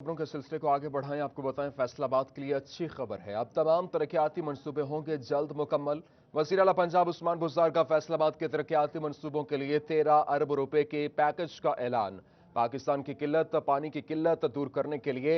खबरों के सिलसिले को आगे बढ़ाएं। आपको बताएं, फैसलाबाद के लिए अच्छी खबर है। अब तमाम तरक्याती मंसूबे होंगे जल्द मुकम्मल। वज़ीर आला पंजाब उस्मान बुज़दार का फैसलाबाद के तरक्याती मंसूबों के लिए 13 अरब रुपए के पैकेज का ऐलान। पाकिस्तान की किल्लत, पानी की किल्लत दूर करने के लिए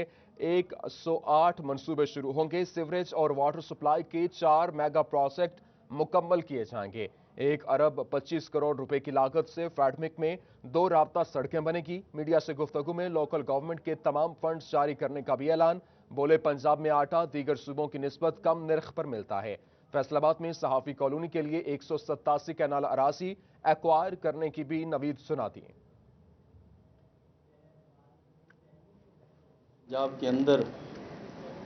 108 मंसूबे शुरू होंगे। सीवरेज और वाटर सप्लाई के 4 मेगा प्रोजेक्ट मुकम्मल किए जाएंगे। 1 अरब 25 करोड़ रुपए की लागत से फैडमिक में 2 राब्ता सड़कें बनेगी। मीडिया से गुफ्तगू में लोकल गवर्नमेंट के तमाम फंड्स जारी करने का भी ऐलान। बोले, पंजाब में आटा दीगर सूबों की निस्बत कम नर्ख पर मिलता है। फैसलाबाद में सहाफी कॉलोनी के लिए 187 कैनाल अराजी एक्वायर करने की भी नवीद सुना दी। पंजाब के अंदर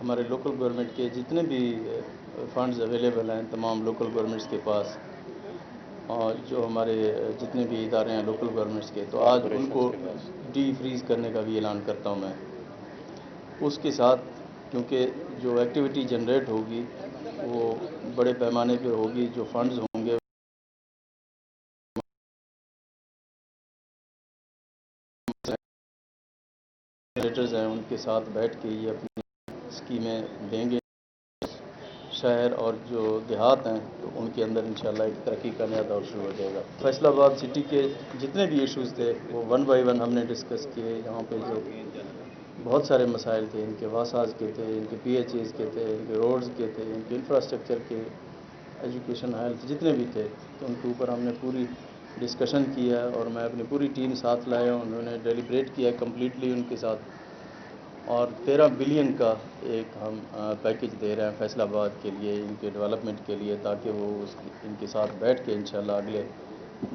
हमारे लोकल गवर्नमेंट के जितने भी फंड्स अवेलेबल हैं तमाम लोकल गवर्नमेंट्स के पास, और जो हमारे जितने भी इदारे हैं लोकल गवर्नमेंट्स के, तो आज उनको डी फ्रीज करने का भी ऐलान करता हूं मैं। उसके साथ क्योंकि जो एक्टिविटी जनरेट होगी वो बड़े पैमाने पे होगी, जो फंड्स होंगे जनरेटर्स हैं उनके साथ बैठ के ये अपनी स्कीमें देंगे। शहर और जो देहात हैं तो उनके अंदर इंशाल्लाह एक तरक्की का नया दौर शुरू हो जाएगा। फैसलाबाद सिटी के जितने भी इश्यूज़ थे वो वन बाय वन हमने डिस्कस किए। यहाँ पे जो बहुत सारे मसाइल थे, इनके वासाज के थे, इनके PHAs के थे, इनके रोड्स के थे, इनके इंफ्रास्ट्रक्चर के, एजुकेशन, हेल्थ, जितने भी थे, तो उनके ऊपर हमने पूरी डिस्कशन किया और मैं अपनी पूरी टीम साथ लाया। उन्होंने डेलिब्रेट किया कम्प्लीटली उनके साथ, और 13 बिलियन का एक हम पैकेज दे रहे हैं फैसलाबाद के लिए, इनके डेवलपमेंट के लिए, ताकि वो इनके साथ बैठ के इंशाल्लाह अगले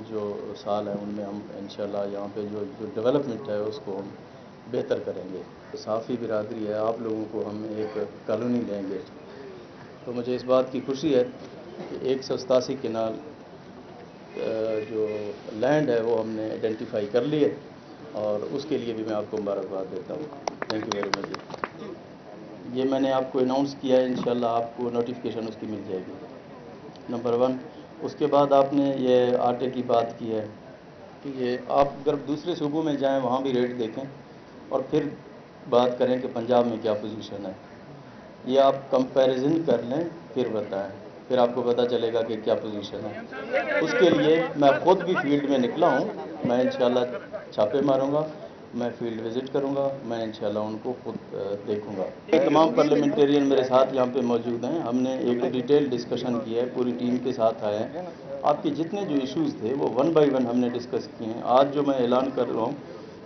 जो साल हैं उनमें हम इंशाल्लाह यहाँ पे जो जो डेवलपमेंट है उसको हम बेहतर करेंगे। साफ़ी बिरादरी है, आप लोगों को हम एक कॉलोनी देंगे। तो मुझे इस बात की खुशी है कि 187 केनाल जो लैंड है वो हमने आइडेंटिफाई कर लिए, और उसके लिए भी मैं आपको मुबारकबाद देता हूँ। Thank you very much. ये मैंने आपको अनाउंस किया है, इंशाल्लाह आपको नोटिफिकेशन उसकी मिल जाएगी, नंबर 1। उसके बाद आपने ये आटे की बात की है कि ये आप अगर दूसरे सूबों में जाएं वहाँ भी रेट देखें और फिर बात करें कि पंजाब में क्या पोजीशन है। ये आप कंपैरिजन कर लें फिर बताएं, फिर आपको पता चलेगा कि क्या पोजीशन है। उसके लिए मैं ख़ुद भी फील्ड में निकला हूँ। मैं इंशाल्लाह छापे मारूंगा, मैं फील्ड विज़िट करूंगा, मैं इंशाल्लाह उनको खुद देखूंगा। तमाम पार्लियामेंटेरियन मेरे साथ यहाँ पे मौजूद हैं। हमने एक डिटेल डिस्कशन किया है, पूरी टीम के साथ आए हैं। आपके जितने जो इश्यूज़ थे वो वन बाय वन हमने डिस्कस किए हैं। आज जो मैं ऐलान कर रहा हूँ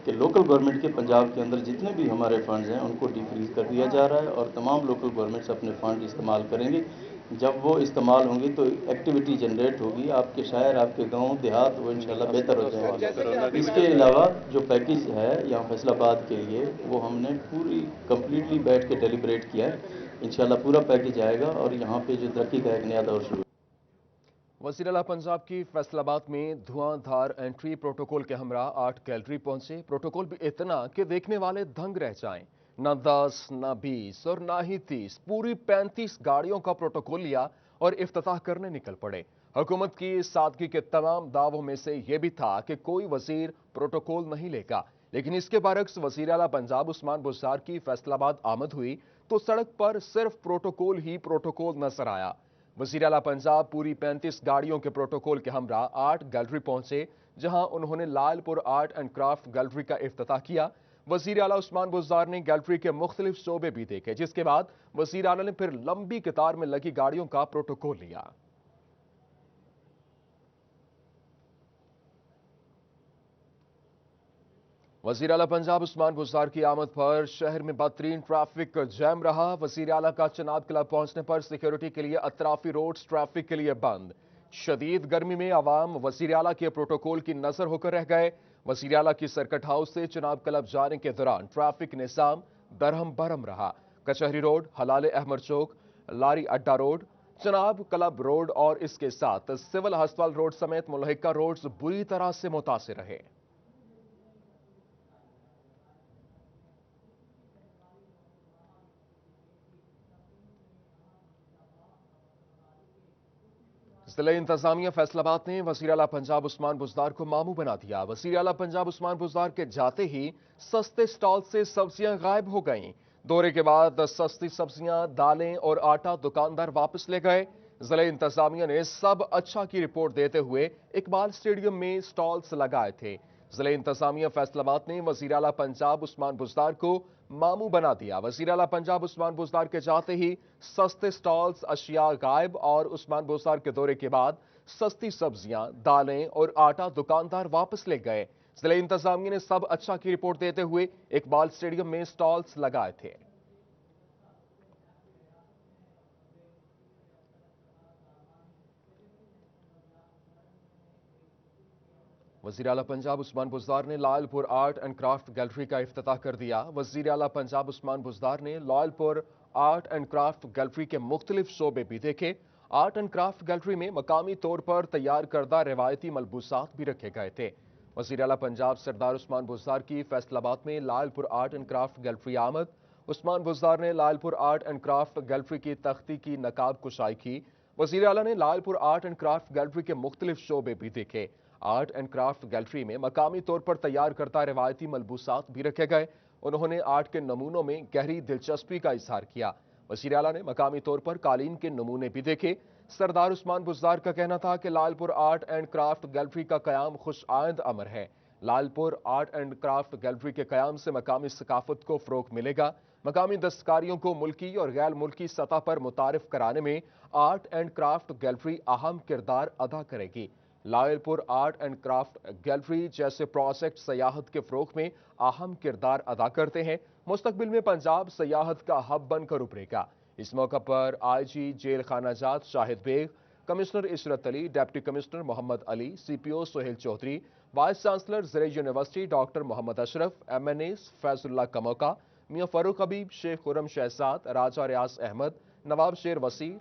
कि लोकल गवर्नमेंट के पंजाब के अंदर जितने भी हमारे फंड्स हैं उनको डिफ्रीज कर दिया जा रहा है, और तमाम लोकल गवर्नमेंट्स अपने फंड इस्तेमाल करेंगे। जब वो इस्तेमाल होंगी तो एक्टिविटी जनरेट होगी, आपके शहर, आपके गांव देहात वो इंशाल्लाह बेहतर हो जाएंगे। इसके अलावा जो पैकेज है यहाँ फैसलाबाद के लिए वो हमने पूरी कम्प्लीटली बैठ के डेलिब्रेट किया है। इंशाल्लाह पूरा पैकेज आएगा और यहाँ पे जो तरक्की का एक नया दौर शुरू। वज़ीर आला पंजाब की फैसलाबाद में धुआंधार एंट्री प्रोटोकॉल के हमरा 8 गैलरी पहुंचे। प्रोटोकॉल भी इतना कि देखने वाले दंग रह जाएं। न 10, न 20 और ना ही 30, पूरी 35 गाड़ियों का प्रोटोकॉल लिया और इफ्तिताह करने निकल पड़े। हुकूमत की सादगी के तमाम दावों में से यह भी था कि कोई वजीर प्रोटोकॉल नहीं लेगा, लेकिन इसके बरक्स वज़ीर आला पंजाब उस्मान बुज़दार की फैसलाबाद आमद हुई तो सड़क पर सिर्फ प्रोटोकॉल ही प्रोटोकॉल नजर आया। वज़ीर आला पंजाब पूरी 35 गाड़ियों के प्रोटोकॉल के हमरा 8 गैलरी पहुंचे, जहां उन्होंने Lalpur art and craft gallery का इफ्तिताह किया। वज़ीर आला उस्मान बुज़दार ने गैलरी के मुख्तलिफ शोबे भी देखे, जिसके बाद वज़ीर आला ने फिर लंबी कतार में लगी गाड़ियों का प्रोटोकॉल लिया। वज़ीर आला पंजाब उस्मान बुज़दार की आमद पर शहर में बदतरीन ट्रैफिक जैम रहा। वज़ीर आला का चनाब क्लब पहुंचने पर सिक्योरिटी के लिए अतराफी रोड्स ट्रैफिक के लिए बंद। शदीद गर्मी में आवाम वज़ीर आला के प्रोटोकॉल की नजर होकर रह गए। वज़ीर आला की सर्किट हाउस से चनाब क्लब जाने के दौरान ट्रैफिक निज़ाम दरहम बरहम रहा। कचहरी रोड, हलाल अहमद चौक, लारी अड्डा रोड, चनाब क्लब रोड और इसके साथ सिविल अस्पताल रोड समेत मुल्हिका रोड्स बुरी तरह से मुतासिर रहे। जिला इंतजामिया फैसलाबाद ने वज़ीर आला पंजाब उस्मान बुज़दार को मामू बना दिया। वज़ीर आला पंजाब उस्मान बुज़दार के जाते ही सस्ते स्टॉल से सब्जियां गायब हो गईं। दौरे के बाद सस्ती सब्जियां, दालें और आटा दुकानदार वापस ले गए। जिला इंतजामिया ने सब अच्छा की रिपोर्ट देते हुए इकबाल स्टेडियम में स्टॉल्स लगाए थे। जिला इंतजामिया फैसलाबाद ने वज़ीर आला पंजाब उस्मान बुज़दार को मामू बना दिया। वज़ीर आला पंजाब उस्मान बुज़दार के जाते ही सस्ते स्टॉल्स, अशिया गायब और उस्मान बुज़दार के दौरे के बाद सस्ती सब्जियां, दालें और आटा दुकानदार वापस ले गए। जिला इंतजामिया ने सब अच्छा की रिपोर्ट देते हुए इकबाल स्टेडियम में स्टॉल्स लगाए थे। वज़ीर आला पंजाब उस्मान बुज़दार ने Lyallpur art and craft gallery का इफ्तिताह कर दिया। वज़ीर आला पंजाब उस्मान बुज़दार ने Lyallpur art and craft gallery के मुख्तलिफ शोबे भी देखे। आर्ट एंड क्राफ्ट गैलरी में मकामी तौर पर तैयार करदा रिवायती मलबूसात भी रखे गए थे। वज़ीर आला पंजाब सरदार उस्मान बुज़दार की फैसलाबाद में Lyallpur art and craft gallery आमद। उस्मान बुज़दार ने Lyallpur art and craft gallery की तख्ती की नकाब कुशाई की। वज़ीर आला ने Lyallpur art and craft gallery के मुख्तलिफ शोबे भी देखे। आर्ट एंड क्राफ्ट गैलरी में मकामी तौर पर तैयार करता रिवायती मलबूसात भी रखे गए। उन्होंने आर्ट के नमूनों में गहरी दिलचस्पी का इजहार किया। वज़ीर आला ने मकामी तौर पर कालीन के नमूने भी देखे। सरदार उस्मान बुज़दार का कहना था कि Lyallpur art and craft gallery का क़याम खुश आइंद अमर है। Lyallpur art and craft gallery के क़याम से मकामी सकाफत को फ़रोग़ मिलेगा। मकामी दस्तकारियों को मुल्की और गैर मुल्की सतह पर मुतारिफ कराने में आर्ट एंड क्राफ्ट गैलरी अहम किरदार अदा करेगी। Lyallpur art and craft gallery जैसे प्रोजेक्ट सयाहत के फ़रोग़ में अहम किरदार अदा करते हैं। मुस्तकबिल में पंजाब सयाहत का हब बनकर उभरेगा। इस मौका पर IG जेल खानाजात Shahid Baig, commissioner Ishrat Ali, deputy commissioner Muhammad Ali, CPO Sohail Chaudhry, vice chancellor Zarai university doctor Muhammad Ashraf, MNAs Faizullah Kamoka, Mian Farooq Habib, Sheikh Khurram Shahzad, Raja Riaz Ahmed, Nawab Sher Waseer,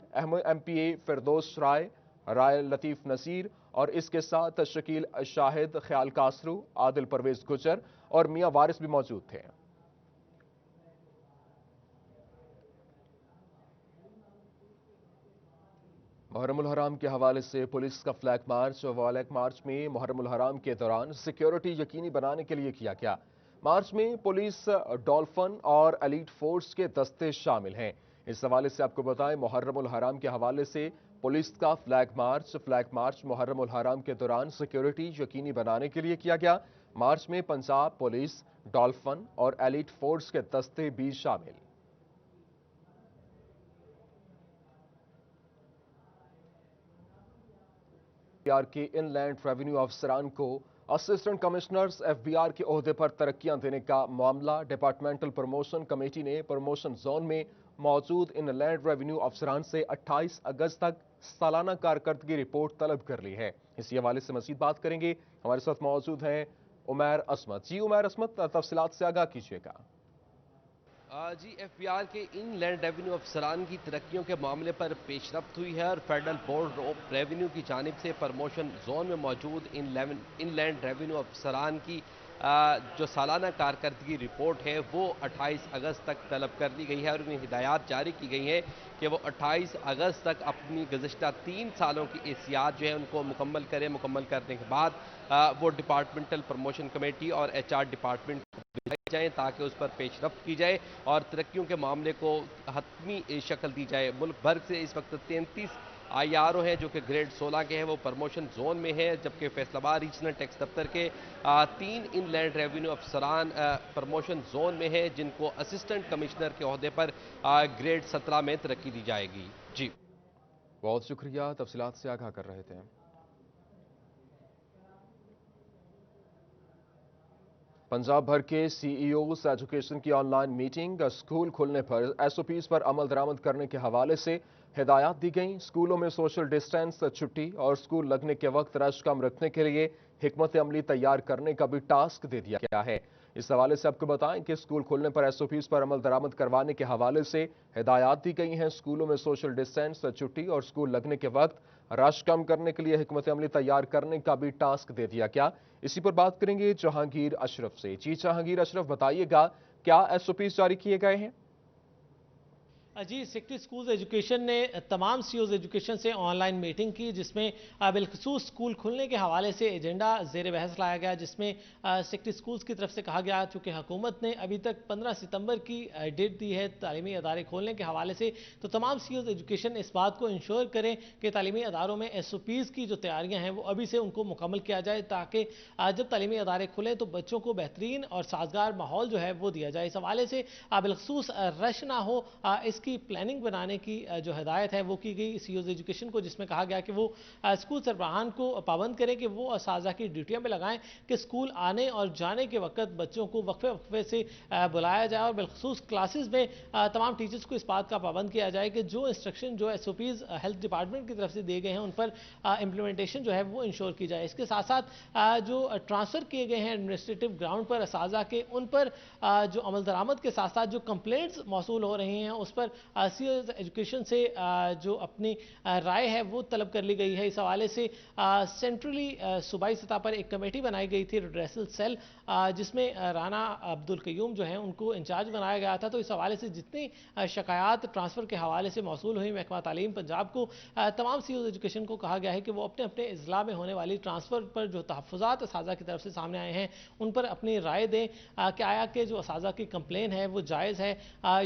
MPA फिरदौस राय, राय लतीफ़ नसीर और इसके साथ शकील शाहिद, ख्याल कासरू, आदिल परवेज गुजर और मियां वारिस भी मौजूद थे। मुहर्रमुल हराम के हवाले से पुलिस का फ्लैग मार्च में मुहर्रमुल हराम के दौरान सिक्योरिटी यकीनी बनाने के लिए किया गया। मार्च में पुलिस, डॉल्फिन और एलीट फोर्स के दस्ते शामिल हैं। इस हवाले से आपको बताएं, मुहर्रमुल हराम के हवाले से पुलिस का फ्लैग मार्च मुहर्रमुल हराम के दौरान सिक्योरिटी यकीनी बनाने के लिए किया गया। मार्च में पंजाब पुलिस, डॉल्फिन और एलीट फोर्स के दस्ते भी शामिल। FBR के इनलैंड रेवेन्यू अफसरान को असिस्टेंट कमिश्नर्स FBR के ओहदे पर तरक्कियां देने का मामला। डिपार्टमेंटल प्रमोशन कमेटी ने प्रमोशन जोन में मौजूद इनलैंड रेवेन्यू अफसरान से 28 अगस्त तक सालाना कारकर्दगी रिपोर्ट तलब कर ली है। इसी हवाले से मजीद बात करेंगे। हमारे साथ मौजूद हैं उमैर असमत। जी उमैर असमत, तफसीलात से आगाह कीजिएगा। जी, FBR के इनलैंड रेवेन्यू अफसरान की तरक्कियों के मामले पर पेशरफ्त हुई है और फेडरल बोर्ड ऑफ रेवेन्यू की जानिब से प्रमोशन जोन में मौजूद इनलैंड रेवेन्यू अफसरान की जो सालाना कारकर्दगी रिपोर्ट है वो 28 अगस्त तक तलब कर ली गई है और उन्हें हिदायत जारी की गई है कि वो 28 अगस्त तक अपनी गुज़श्ता 3 सालों की एहसियात जो है उनको मुकम्मल करें। मुकम्मल करने के बाद वो डिपार्टमेंटल प्रमोशन कमेटी और HR डिपार्टमेंट जाए ताकि उस पर पेशरफ्त की जाए और तरक्कियों के मामले को हतमी शक्ल दी जाए। मुल्क भर से इस वक्त 33 IRO हैं जो कि ग्रेड 16 के हैं, वो प्रमोशन जोन में है, जबकि फैसलाबाद रीजनल टैक्स दफ्तर के 3 इनलैंड रेवेन्यू अफसरान प्रमोशन जोन में है जिनको असिस्टेंट कमिश्नर के ओहदे पर ग्रेड 17 में तरक्की दी जाएगी। जी बहुत शुक्रिया, तफसीलात से आगाह कर रहे थे। पंजाब भर के CEOs एजुकेशन की ऑनलाइन मीटिंग। स्कूल खुलने पर SOPs पर अमल दरामद करने के हवाले से हिदायत दी गई। स्कूलों में सोशल डिस्टेंस, छुट्टी और स्कूल लगने के वक्त रश कम रखने के लिए हिकमत अमली तैयार करने का भी टास्क दे दिया गया है। इस हवाले से आपको बताएं कि स्कूल खुलने पर SOPs पर अमल दरामद करवाने के हवाले से हिदायत दी गई हैं। स्कूलों में सोशल डिस्टेंस, छुट्टी और स्कूल लगने के वक्त रश कम करने के लिए हिकमत अमली तैयार करने का भी टास्क दे दिया गया। इसी पर बात करेंगे जहांगीर अशरफ से। जी जहांगीर अशरफ, बताइएगा क्या SOPs जारी किए गए हैं? जी, सेक्रेटरी स्कूल्स एजुकेशन ने तमाम सीईओज एजुकेशन से ऑनलाइन मीटिंग की, जिसमें बिलखसूस स्कूल खुलने के हवाले से एजेंडा ज़ेर बहस लाया गया, जिसमें सेक्रेटरी स्कूल्स की तरफ से कहा गया, चूँकि हुकूमत ने अभी तक 15 सितंबर की डेट दी है तालीमी अदारे खोलने के हवाले से, तो तमाम सीईओज एजुकेशन इस बात को इंश्योर करें कि तालीमी अदारों में SOPs की जो तैयारियाँ हैं वो अभी से उनको मुकम्मल किया जाए, ताकि जब तालीमी अदारे खुलें तो बच्चों को बेहतरीन और साजगार माहौल जो है वो दिया जाए। इस हवाले से बिलखसूस रश ना हो, इसकी प्लानिंग बनाने की जो हिदायत है वो की गई सीईओज एजुकेशन को, जिसमें कहा गया कि वो स्कूल सरबराहान को पाबंद करें कि वो असातिज़ा की ड्यूटियां पे लगाएं कि स्कूल आने और जाने के वक्त बच्चों को वक्फे वक्फे से बुलाया जाए, और बिलखसूस क्लासेस में तमाम टीचर्स को इस बात का पाबंद किया जाए कि जो इंस्ट्रक्शन जो SOPs हेल्थ डिपार्टमेंट की तरफ से दिए गए हैं उन पर इम्प्लीमेंटेशन जो है वो इंश्योर की जाए। इसके साथ साथ जो ट्रांसफ़र किए गए हैं एडमिनिस्ट्रेटिव ग्राउंड पर असातिज़ा के, उन पर जो अमल दरामद के साथ साथ जो कंप्लेंट्स मौसूल हो रही हैं उस पर सीईओज एजुकेशन से जो अपनी राय है वो तलब कर ली गई है। इस हवाले से सेंट्रली सूबाई सतह पर एक कमेटी बनाई गई थी, रिड्रेसल सेल, जिसमें राना अब्दुल कयूम जो है उनको इंचार्ज बनाया गया था। तो इस हवाले से जितनी शिकायत ट्रांसफ़र के हवाले से मौसूल हुई, महकमा तालीम पंजाब को तमाम सीईओज एजुकेशन को कहा गया है कि वो अपने अपने अजला में होने वाली ट्रांसफ़र पर जो तहफ़्फ़ुज़ात असातिज़ा की तरफ से सामने आए हैं उन पर अपनी राय दें कि आया कि जो असातिज़ा की कंप्लेन है वो जायज़ है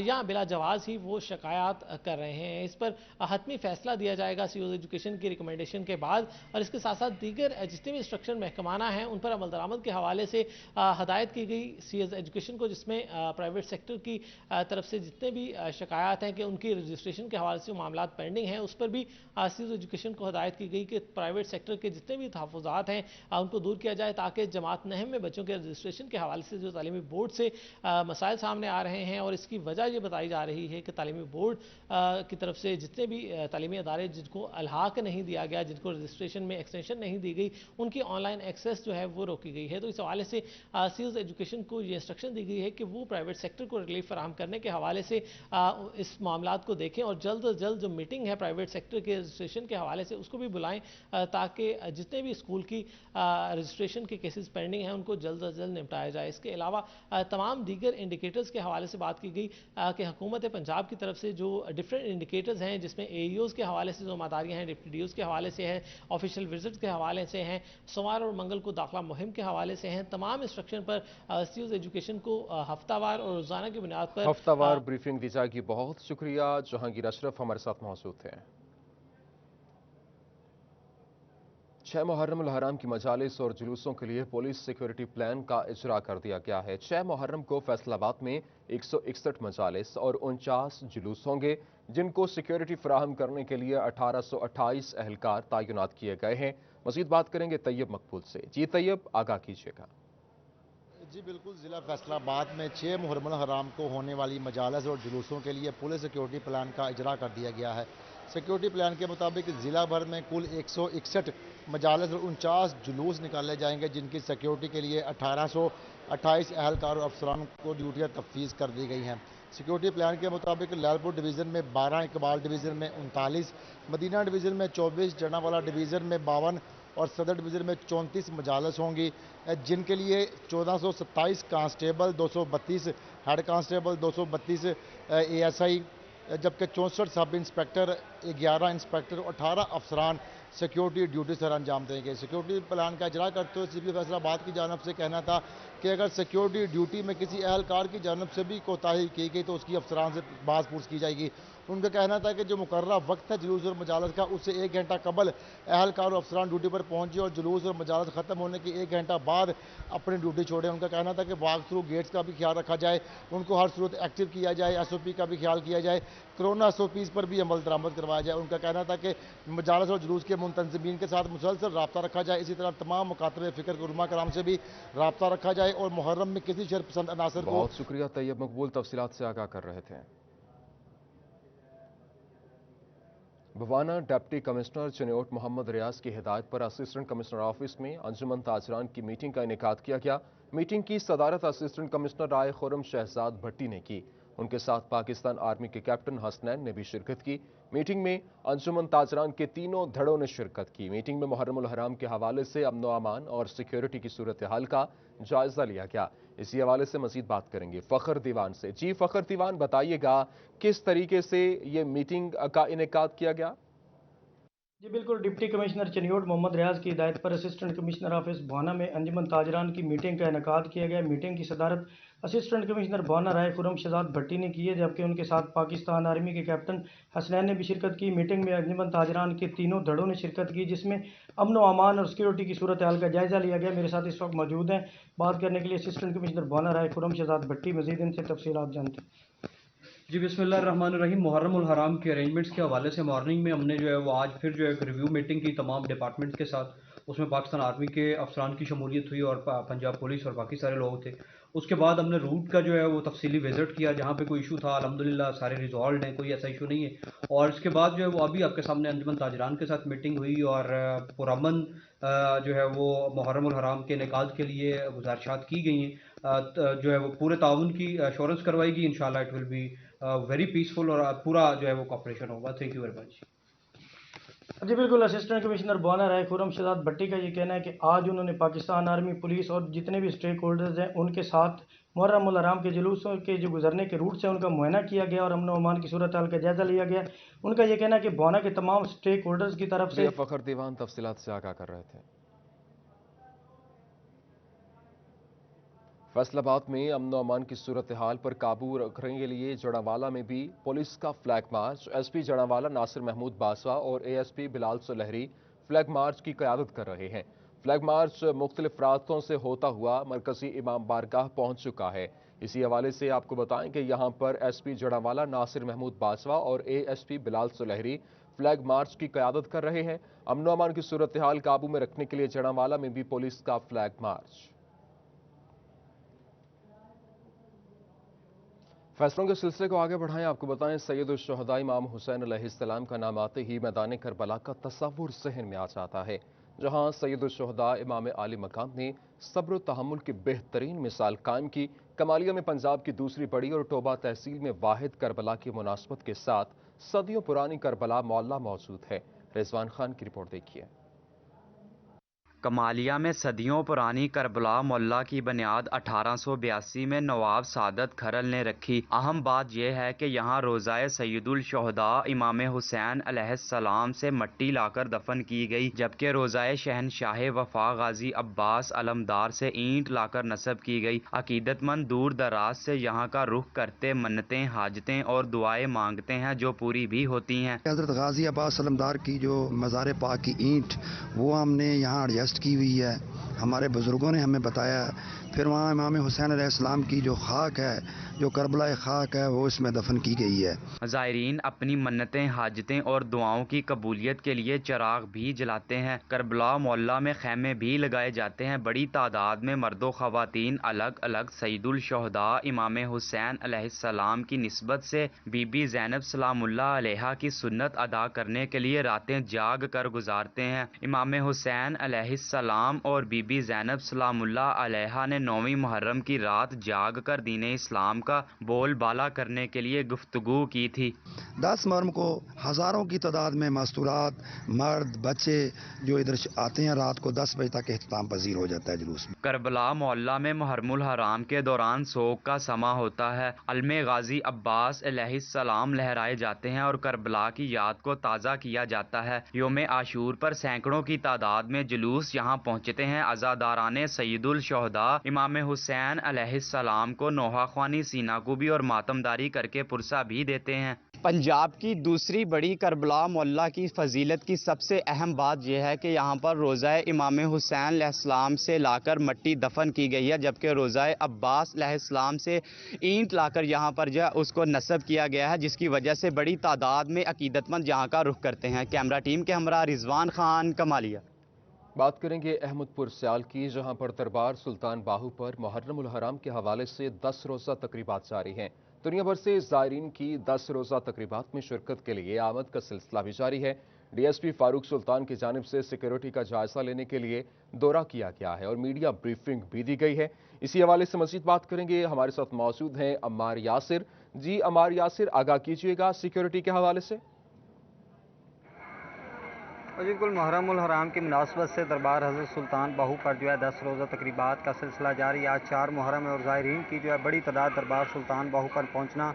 या बिला जवाज़ ही वो शिकायत कर रहे हैं। इस पर हतमी फैसला दिया जाएगा सीईओज एजुकेशन की रिकमेंडेशन के बाद, और इसके साथ साथ दीगर जितने भी इंस्ट्रक्शन महकमाना हैं उन पर अमल दरामद के हवाले से हदायत की गई सीईओज एजुकेशन को, जिसमें प्राइवेट सेक्टर की तरफ से जितने भी शिकायत हैं कि उनकी रजिस्ट्रेशन के हवाले से मामला पेंडिंग हैं, उस पर भी सीईओज एजुकेशन को हदायत की गई कि प्राइवेट सेक्टर के जितने भी तहफ़्फ़ुज़ात हैं उनको दूर किया जाए, ताकि जमात नहम में बच्चों के रजिस्ट्रेशन के हवाले से जो तालीमी बोर्ड से मसाइल सामने आ रहे हैं, और इसकी वजह ये बताई जा रही है कि तालीमी बोर्ड की तरफ से जितने भी तालीमी अदारे जिनको अलहाक नहीं दिया गया, जिनको रजिस्ट्रेशन में एक्सटेंशन नहीं दी गई, उनकी ऑनलाइन एक्सेस जो है वो रोकी गई है। तो इस हवाले से सीईओज एजुकेशन को ये इंस्ट्रक्शन दी गई है कि वो प्राइवेट सेक्टर को रिलीफ फराहम करने के हवाले से इस मामलात को देखें, और जल्द अज जल्द जो मीटिंग है प्राइवेट सेक्टर के रजिस्ट्रेशन के हवाले से उसको भी बुलाएं, ताकि जितने भी स्कूल की रजिस्ट्रेशन के केसेस पेंडिंग हैं उनको जल्द अज जल्द निपटाया जाए। इसके अलावा तमाम दीगर इंडिकेटर्स के हवाले से बात की गई कि हुकूमत पंजाब की तरफ से जो डिफरेंट इंडिकेटर्स हैं, जिसमें AEOs के हवाले से जो ज़िम्मेदारियाँ हैं, डिप्टी DOs के हवाले से हैं, ऑफिशियल विजिट्स के हवाले से हैं, सोमवार और मंगल को दाखिला मुहिम के हवाले से हैं, तमाम इंस्ट्रक्शन पर सीईओज एजुकेशन को हफ्तावार और रोज़ाना की बुनियाद पर हफ्तावार ब्रीफिंग दी जाएगी। बहुत शुक्रिया, जहांगीर अशरफ हमारे साथ मौजूद थे। 6 मुहर्रम उल हराम की मजालिस और जुलूसों के लिए पुलिस सिक्योरिटी प्लान का इजरा कर दिया गया है। 6 मुहर्रम को फैसलाबाद में 161 मजालिस और 49 जुलूस होंगे, जिनको सिक्योरिटी फराहम करने के लिए 1828 एहलकार तैनात किए गए हैं। मजीद बात करेंगे तैयब मकबूल से। जी तैयब, आगाह कीजिएगा। जी बिल्कुल, ज़िला फैसलाबाद में 6 मुहर्रम उल हराम को होने वाली मजालिस और जुलूसों के लिए पुलिस सिक्योरिटी प्लान का इजरा कर दिया गया है। सिक्योरिटी प्लान के मुताबिक ज़िला भर में कुल 161 मजालिस और 49 जुलूस निकाले जाएंगे, जिनकी सिक्योरिटी के लिए 1828 एहलकार और अफसरान को ड्यूटियाँ तफवीज़ कर दी गई हैं। सिक्योरिटी प्लान के मुताबिक लालपुर डिवीज़न में 12, इकबाल डिवीज़न में 39, मदीना डिवीज़न में 24, जनावाला डिवीज़न में 52 और सदर डिवीज़न में 34 मजालस होंगी, जिनके लिए 1427 कांस्टेबल, 232 हेड कांस्टेबल, 232 ASI, जबकि 64 सब इंस्पेक्टर, 11 इंस्पेक्टर और 18 अफसरान सिक्योरिटी ड्यूटी सर अंजाम देंगे। सिक्योरिटी प्लान का इजरा करते हुए CP फैसलाबाद की जानब से कहना था कि अगर सिक्योरिटी ड्यूटी में किसी एहलकार की जानब से भी कोताही की गई तो उसकी अफसरान से बात पूछ की जाएगी। उनका कहना था कि जो मुकर्रर वक्त है जुलूस और मजालस का, उससे 1 घंटा कबल एहलकार और अफसरान ड्यूटी पर पहुँचे और जुलूस और मजालस ख़त्म होने के 1 घंटा बाद अपनी ड्यूटी छोड़ें। उनका कहना था कि वॉक थ्रू गेट्स का भी ख्याल रखा जाए, उनको हर सूरत एक्टिव किया जाए, SOP का भी ख्याल किया जाए, कोरोना SOPs पर भी अमल दरामद करवाया जाए। उनका कहना था कि मजालस और जुलूस के मुंतज़मीन के साथ मुसलसल रब्ता रखा जाए। इसी तरह तमाम मुकातब फ़िक्र के उलमा कराम से भी रब्ता रखा जाए और मुहर्रम में किसी शरपसंद अनासर को। बहुत शुक्रिया तैयब मकबूल, तफसीलात से आगाह कर रहे थे। बवाना डिप्टी कमिश्नर चिन्योट मोहम्मद रियाज की हिदायत पर असिस्टेंट कमिश्नर ऑफिस में अंजुमन ताजरान की मीटिंग का इनेकाद किया गया। मीटिंग की सदारत असिस्टेंट कमिश्नर राय खुर्रम शहजाद भट्टी ने की। उनके साथ पाकिस्तान आर्मी के कैप्टन हसनैन ने भी शिरकत की। मीटिंग में अंजुमन ताजरान के तीनों धड़ों ने शिरकत की। मीटिंग में मुहर्रम उल हराम के हवाले से अमन व अमान और सिक्योरिटी की सूरत हाल का जायजा लिया गया। इसी हवाले से मजीद बात करेंगे फखर दीवान से। जी फखर दीवान, बताइएगा किस तरीके से ये मीटिंग का इनेकाद किया गया? जी बिल्कुल, डिप्टी कमिश्नर चनियोट मोहम्मद रियाज की हिदायत पर असिस्टेंट कमिश्नर ऑफिस भोना में अंजुमन ताजरान की मीटिंग का इनेकाद किया गया। मीटिंग की सदारत असिस्टेंट कमिश्नर भोना राय खुरम शहजाद भट्टी ने की है, जबकि उनके साथ पाकिस्तान आर्मी के कैप्टन हसनैन ने भी शिरकत की। मीटिंग में अंजुमन ताजरान के तीनों धड़ों ने शिरकत की, जिसमें अमन व अमान और सिक्योरिटी की सूरत हाल का जायजा लिया गया। मेरे साथ इस वक्त मौजूद हैं बात करने के लिए असिस्टेंट कमिश्नर भोना राय खुरम शहजाद भट्टी। मजीद इनसे तफसीलात जानते हैं। जी बिस्मिल्लाहिर्रहमानिर्रहीम। मुहर्रम उल हराम के अरेंजमेंट्स के हवाले से मॉर्निंग में हमने जो है वो आज फिर जो है एक रिव्यू मीटिंग की तमाम डिपार्टमेंट्स के साथ। उसमें पाकिस्तान आर्मी के अफसरान की शमूलियत हुई और पंजाब पुलिस और बाकी सारे लोग थे। उसके बाद हमने रूट का जो है वो तफसीली विजिट किया, जहाँ पे कोई इशू था अल्हम्दुलिल्लाह सारे रिजॉल्व हैं, कोई ऐसा इशू नहीं है। और इसके बाद जो है वो अभी आपके सामने अंजुमन ताजरान के साथ मीटिंग हुई और पुरअमन जो है वो मुहर्रम उल हराम के इनेकाद के लिए गुजारिशात की गई हैं। जो है वो पूरे ताउन की अश्योरेंस करवाई गई। इंशाल्लाह it will be very peaceful और पूरा जो है वो कॉपरेशन होगा। Thank you very much. जी बिल्कुल, असिस्टेंट कमिश्नर भोना राय खुरम शहजाद भट्टी का ये कहना है कि आज उन्होंने पाकिस्तान आर्मी, पुलिस और जितने भी स्टेक होल्डर्स हैं उनके साथ मुहर्रम उल हराम के जुलूसों के जो गुजरने के रूट से उनका मुआयना किया गया और अमन व अमान की सूरत हाल का जायजा लिया गया। उनका ये कहना है कि भोना के तमाम स्टेक होल्डर्स की तरफ से फखर दीवान तफसीलात से आगाह कर रहे थे। फैसलाबाद में अमन व अमान की सूरत हाल पर काबू रखने के लिए जड़ावाला में भी पुलिस का flag march. SP Jaranwala Nasir Mahmood Baswa और ASP Bilal Sulehri flag march की क़यादत कर रहे हैं। फ्लैग मार्च मुख्तलिफ रास्तों से होता हुआ मरकजी इमाम बारगाह पहुंच चुका है। इसी हवाले से आपको बताएं कि यहां पर एसपी जड़ावाला नासिर महमूद बासवा और ASP Bilal Sulehri flag march की क़यादत कर रहे हैं। अमन व अमान की सूरत हाल काबू में रखने के लिए जड़ावाला में भी पुलिस का फ्लैग मार्च। फैसलों के सिलसिले को आगे बढ़ाएं, आपको बताएं सैयद उल शुहदा इमाम हुसैन अलैहिस्सलाम का नाम आते ही मैदान करबला का तस्वुर सहन में आ जाता है, जहां सैयद उल शुहदा इमाम आली मकाम ने सब्र व तहम्मुल की बेहतरीन मिसाल कायम की। कमालिया में पंजाब की दूसरी बड़ी और टोबा तहसील में वाहिद करबला की मुनासबत के साथ सदियों पुरानी करबला मोहल्ला मौजूद है। रिजवान खान की रिपोर्ट देखिए। कमालिया में सदियों पुरानी करबला मोहल्ला की बुनियाद 1882 में नवाब सादत खरल ने रखी। अहम बात यह है कि यहाँ रोज़ाए सैयदुल शुहदा इमाम हुसैन अलैहिस्सलाम से मट्टी लाकर दफन की गई, जबकि रोज़ाए शहनशाह वफा गाजी अब्बास अलमदार से ईंट लाकर नस्ब की गई। अकीदतमंद दूर दराज से यहाँ का रुख करते मन्नतें, हाजतें और दुआएं मांगते हैं, जो पूरी भी होती हैं। हज़रत गाजी अब्बास अलमदार की जो मज़ार पाक की ईंट वो हमने यहाँ एडजस्ट की हुई है, हमारे बुज़ुर्गों ने हमें बताया। फिर वहाँ इमाम हुसैन अलैहिस्सलाम की जो खाक है, जो करबला खाक है, वो इसमें दफन की गई है। ज़ायरीन अपनी मन्नतें, हाजतें और दुआओं की कबूलियत के लिए चराग भी जलाते हैं। करबला मोहल्ला में खैमे भी लगाए जाते हैं। बड़ी तादाद में मर्दो ख़वातीन अलग अलग सैयदुल शुहदा इमाम हुसैन अलैहिस्सलाम की निस्बत से बीबी ज़ैनब सलामुल्लाह अलैहा की सुन्नत अदा करने के लिए रातें जाग कर गुजारते हैं। इमाम हुसैन अलैहिस्सलाम और बीबी ज़ैनब सलामुल्लाह अलैहा ने 9वीं मुहर्रम की रात जाग कर दीन इस्लाम का बोलबाला करने के लिए गुफ्तगू की थी। 10 मुहर्रम को हज़ारों की तादाद में मस्तूरात, मर्द, बच्चे जो इधर आते हैं, रात को 10 बजे तक इख्तिताम पजीर हो जाता है जुलूस में। करबला मोहल्ला में मुहर्रमुल हराम के दौरान सोग का समा होता है। अलमे गाजी अब्बास अलैहिस्सलाम लहराए जाते हैं और करबला की याद को ताज़ा किया जाता है। योम आशूर पर सैकड़ों की तादाद में जुलूस यहाँ पहुँचते हैं। अज़ादाराने सैयदुल शुहदा इमाम हुसैन अलैहिस्सलाम को नोहाख्वानी, सीनाकुबी और मातमदारी करके पुरसा भी देते हैं। पंजाब की दूसरी बड़ी करबला मोहल्ला की फजीलत की सबसे अहम बात यह है कि यहाँ पर रोज़ाए इमाम हुसैन अलैहिस्सलाम से लाकर मट्टी दफन की गई है, जबकि रोज़ाए अब्बास अलैहिस्सलाम से ईंट लाकर यहाँ पर जो है उसको नस्ब किया गया है, जिसकी वजह से बड़ी तादाद में अकीदतमंद यहाँ का रुख करते हैं। कैमरा टीम के हमरा रिजवान खान, कमालिया। बात करेंगे अहमदपुर स्याल की, जहां पर दरबार सुल्तान बाहू पर मुहर्रम उल हराम के हवाले से 10 रोज़ा तकरीबात जारी हैं। दुनिया भर से ज़ायरीन की 10 रोज़ा तकरीबात में शिरकत के लिए आमद का सिलसिला भी जारी है। डीएसपी फारूक सुल्तान की जानिब से सिक्योरिटी का जायजा लेने के लिए दौरा किया गया है और मीडिया ब्रीफिंग भी दी गई है। इसी हवाले से मज़ीद बात करेंगे, हमारे साथ मौजूद हैं अम्मार यासिर। जी अम्मार यासिर, आगाह कीजिएगा सिक्योरिटी के हवाले से। اور بالکل محرم الحرام کی مناسبت سے دربار حضرت سلطان باہو پر جو ہے 10 روزہ تقریبات کا سلسلہ جاری ہے۔ آج 4 محرم ہے اور زائرین کی جو ہے بڑی تعداد دربار سلطان باہو پر پہنچنا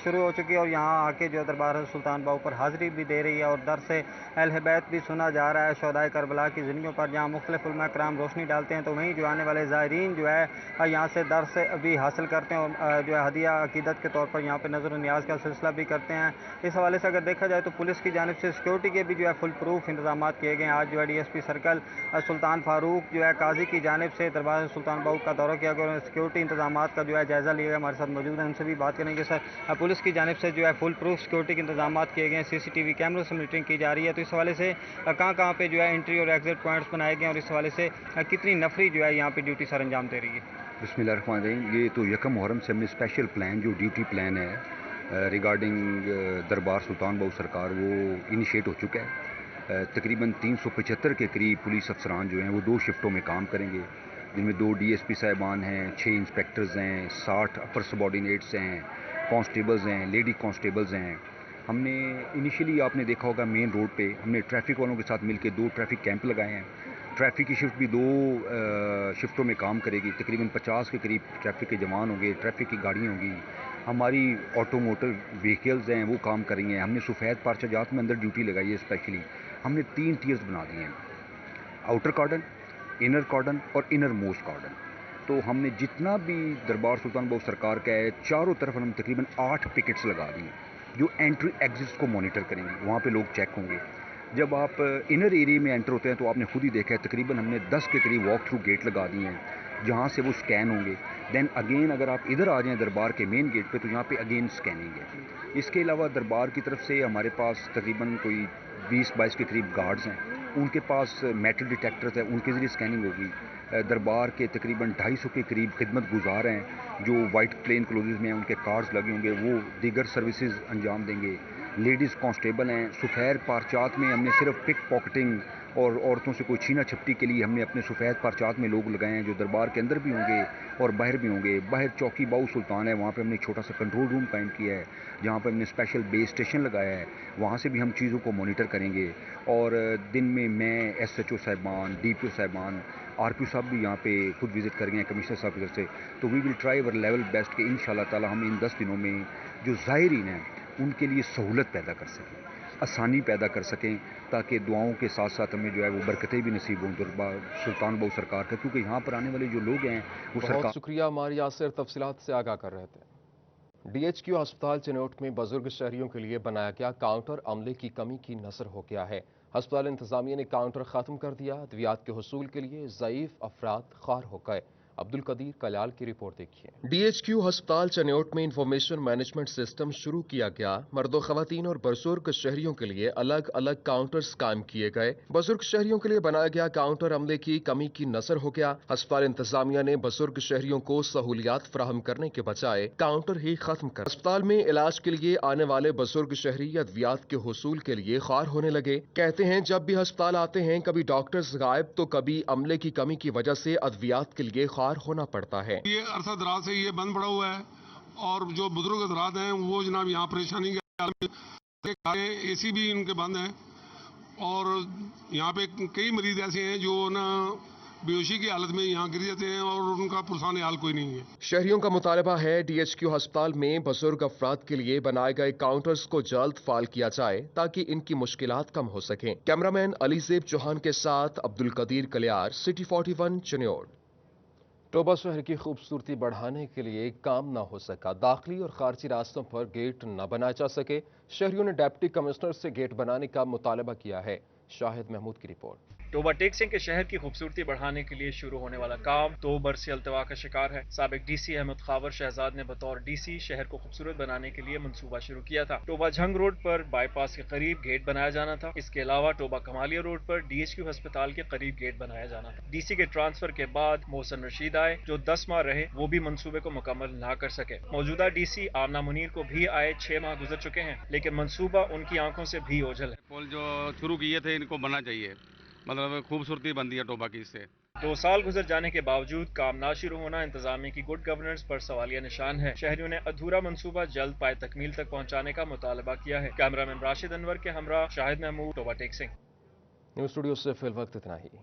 شروع ہو چکی ہے اور یہاں آ کے جو ہے دربار حضرت سلطان باہو پر حاضری بھی دے رہی ہے اور درس اہل بیت بھی سنا جا رہا ہے شہدائے کربلا کی زندگیوں پر، جہاں مختلف علماء کرام روشنی ڈالتے ہیں، تو وہیں جو آنے والے زائرین جو ہے یہاں سے درس بھی حاصل کرتے ہیں اور جو ہے ہدیہ عقیدت کے طور پر یہاں پہ نظر و نیاز کا سلسلہ بھی کرتے ہیں۔ اس حوالے سے اگر دیکھا جائے تو پولیس کی جانب سے سیکورٹی کے بھی جو ہے فل پروف انتظامات کیے گئے ہیں۔ آج جو ہے ڈی ایس پی سرکل سلطان فاروق جو ہے قاضی کی جانب سے دربار سلطان باہو کا دورہ کیا گیا اور سیکورٹی انتظامات کا جو ہے جائزہ لیا گیا۔ ہمارے ساتھ موجود ہیں، ان سے بھی بات کریں گے۔ سر، پولیس کی جانب سے جو ہے فل پروف سیکورٹی کے انتظامات کیے گئے ہیں، CCTV کیمروں سے مانیٹرنگ کی جا رہی ہے، تو اس حوالے سے کہاں کہاں پہ جو ہے انٹری اور ایگزٹ پوائنٹس بنائے گئے ہیں اور اس حوالے سے کتنی نفری جو ہے یہاں پہ ڈیوٹی سر انجام دے رہی ہے؟ بسم اللہ الرحمن الرحیم۔ یہ تو یکم محرم سے ہم نے اسپیشل پلان جو ڈیوٹی پلان ہے ریگارڈنگ دربار سلطان باہو سرکار وہ انیشیٹ ہو چکا ہے۔ تقریباً 375 کے قریب پولیس افسران جو ہیں وہ 2 شفٹوں میں کام کریں گے، جن میں 2 DSP صاحبان ہیں، 6 انسپیکٹرز ہیں، 60 اپر سب آرڈینیٹس ہیں، کانسٹیبلز ہیں، لیڈی کانسٹیبلز ہیں۔ ہم نے انیشلی آپ نے دیکھا ہوگا مین روڈ پہ ہم نے ٹریفک والوں کے ساتھ مل کے 2 ٹریفک کیمپ لگائے ہیں۔ ٹریفک کی شفٹ بھی 2 شفٹوں میں کام کرے گی، تقریباً 50 کے قریب ٹریفک کے جوان ہوں گے، ٹریفک کی گاڑیاں ہوں گی، ہماری آٹو موٹر وہیکلز ہیں وہ کام کر رہی ہیں۔ ہم نے سفید پارچہ جات میں اندر ڈیوٹی لگائی ہے اسپیشلی۔ ہم نے 3 ٹیئرز بنا دیے ہیں، آؤٹر کارڈن، انر کارڈن اور انر موسٹ کارڈن۔ تو ہم نے جتنا بھی دربار سلطان باہو سرکار کا ہے چاروں طرف ہم تقریباً 8 پکٹس لگا دیے جو انٹری ایگزٹس کو مانیٹر کریں گے، وہاں پہ لوگ چیک ہوں گے۔ جب آپ انر ایریا میں انٹر ہوتے ہیں تو آپ نے خود ہی دیکھا ہے تقریباً ہم نے 10 کے قریب واک تھرو گیٹ لگا دیے ہیں جہاں سے وہ سکین ہوں گے۔ دین اگین اگر آپ ادھر آ جائیں دربار کے مین گیٹ پہ تو یہاں پہ اگین سکیننگ ہے۔ اس کے علاوہ دربار کی طرف سے ہمارے پاس تقریباً کوئی 20-22 کے قریب گارڈز ہیں، ان کے پاس میٹل ڈیٹیکٹرز ہیں، ان کے ذریعے سکیننگ ہوگی۔ دربار کے تقریباً 250 کے قریب خدمت گزار ہیں جو وائٹ پلین کلوزز میں ہیں، ان کے کارڈز لگے ہوں گے، وہ دیگر سروسز انجام دیں گے۔ لیڈیز کانسٹیبل ہیں۔ سفید پارچات میں ہم نے صرف پک پاکٹنگ اور عورتوں سے کوئی چھینا چھپٹی کے لیے ہم نے اپنے سفید پارچات میں لوگ لگائے ہیں جو دربار کے اندر بھی ہوں گے اور باہر بھی ہوں گے۔ باہر چوکی باہو سلطان ہے، وہاں پہ ہم نے چھوٹا سا کنٹرول روم قائم کیا ہے جہاں پہ ہم نے اسپیشل بیس اسٹیشن لگایا ہے، وہاں سے بھی ہم چیزوں کو مانیٹر کریں گے۔ اور دن میں SHO صاحبان، DPO صاحبان، RPO صاحب بھی یہاں پہ خود وزٹ کریں گے کمشنر صاحب کی طرف سے، تو we will try our level best کہ انشاءاللہ تعالی ہم ان 10 دنوں میں جو زائرین ہیں ان کے لیے سہولت پیدا کر سکیں، آسانی پیدا کر سکیں، تاکہ دعاؤں کے ساتھ ساتھ ہمیں جو ہے وہ برکتیں بھی نصیب ہوں دربار سلطان باہو سرکار کا، کیونکہ یہاں پر آنے والے جو لوگ ہیں وہ بہت شکریہ ہماری یاسر تفصیلات سے آگاہ کر رہے تھے۔ DHQ ہسپتال چنوٹ میں بزرگ شہریوں کے لیے بنایا گیا کاؤنٹر عملے کی کمی کی نظر ہو گیا ہے۔ ہسپتال انتظامیہ نے کاؤنٹر ختم کر دیا، ادویات کے حصول کے لیے ضعیف افراد خوار ہو گئے۔ عبدالقدیر کلیال کی رپورٹ دیکھیے۔ DHQ ہسپتال چنوٹ میں انفارمیشن مینجمنٹ سسٹم شروع کیا گیا۔ مرد و خواتین اور بزرگ شہریوں کے لیے الگ الگ کاؤنٹرز قائم کیے گئے۔ بزرگ شہریوں کے لیے بنایا گیا کاؤنٹر عملے کی کمی کی نظر ہو گیا۔ ہسپتال انتظامیہ نے بزرگ شہریوں کو سہولیات فراہم کرنے کے بجائے کاؤنٹر ہی ختم کر ہسپتال میں علاج کے لیے آنے والے بزرگ شہری ادویات کے حصول کے لیے خوار ہونے لگے۔ کہتے ہیں جب بھی ہسپتال آتے ہیں کبھی ڈاکٹرز غائب تو کبھی عملے کی کمی کی وجہ سے ادویات کے لیے خوار ہونا پڑتا ہے۔ یہ عرصہ دراز سے یہ بند پڑا ہوا ہے اور جو بزرگ حضرات ہیں وہ جناب یہاں پریشانی کے AC بھی ان کے بند ہیں اور یہاں پہ کئی مریض ایسے ہیں جو نا بے ہوشی کی حالت میں یہاں گر جاتے ہیں اور ان کا پرسان حال کوئی نہیں ہے۔ شہریوں کا مطالبہ ہے DHQ ہسپتال میں بزرگ افراد کے لیے بنائے گئے کاؤنٹرز کو جلد فعال کیا جائے تاکہ ان کی مشکلات کم ہو سکیں۔ کیمرامین علی زیب چوہان کے ساتھ عبدالقدیر کلیار، سٹی 41 چنوٹ۔ ٹوبہ شہر کی خوبصورتی بڑھانے کے لیے کام نہ ہو سکا، داخلی اور خارجی راستوں پر گیٹ نہ بنائے جا سکے، شہریوں نے ڈپٹی کمشنر سے گیٹ بنانے کا مطالبہ کیا ہے۔ شاہد محمود کی رپورٹ۔ ٹوبہ ٹیک سنگھ کے شہر کی خوبصورتی بڑھانے کے لیے شروع ہونے والا کام 2 برسی التوا کا شکار ہے۔ سابق DC احمد خاور شہزاد نے بطور DC شہر کو خوبصورت بنانے کے لیے منصوبہ شروع کیا تھا۔ ٹوبہ جھنگ روڈ پر بائی پاس کے قریب گیٹ بنایا جانا تھا۔ اس کے علاوہ ٹوبہ کمالیہ روڈ پر DHQ ہسپتال کے قریب گیٹ بنایا جانا تھا۔ DC کے ٹرانسفر کے بعد محسن رشید آئے جو 10 ماہ رہے، وہ بھی منصوبے کو مکمل نہ کر سکے۔ موجودہ DC آمنہ منیر کو بھی آئے 6 ماہ گزر چکے ہیں، لیکن منصوبہ ان کی آنکھوں سے بھی اوجھل ہے۔ پول جو شروع کیے تھے ان کو بننا چاہیے، مطلب خوبصورتی بن دی ہے ٹوبہ کی اس سے۔ 2 سال گزر جانے کے باوجود کام نہ شروع ہونا انتظامیہ کی گڈ گورننس پر سوالیہ نشان ہے۔ شہریوں نے ادھورا منصوبہ جلد پائے تکمیل تک پہنچانے کا مطالبہ کیا ہے۔ کیمرامین راشد انور کے ہمراہ شاہد محمود، ٹوبہ ٹیک سنگھ۔ न्यूज़ स्टूडियो से फिल वक्त इतना ही।